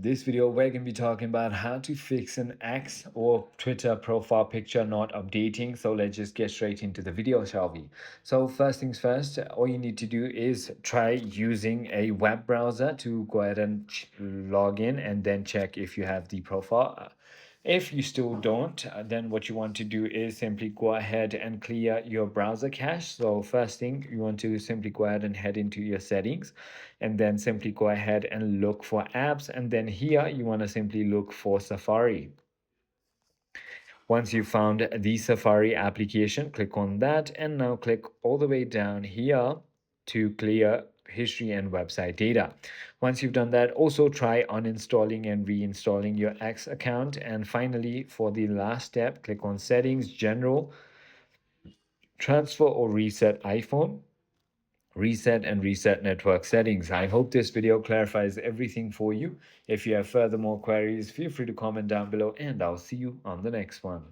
this video, we're going to be talking about how to fix an X or Twitter profile picture not updating. So let's just get straight into the video, shall we? So first things first, all you need to do is try using a web browser to go ahead and log in and then check if you have the profile. If you still don't, then what you want to do is simply go ahead and clear your browser cache. So first thing, you want to simply go ahead and head into your settings and then simply go ahead and look for apps. And then here you want to simply look for Safari. Once you found the Safari application, click on that and now click all the way down here to clear history and website data. Once you've done that, also try uninstalling and reinstalling your X account. And finally, for the last step, click on Settings, General, Transfer or Reset iPhone, Reset and Reset Network Settings. I hope this video clarifies everything for you. If you have further more queries, feel free to comment down below and I'll see you on the next one.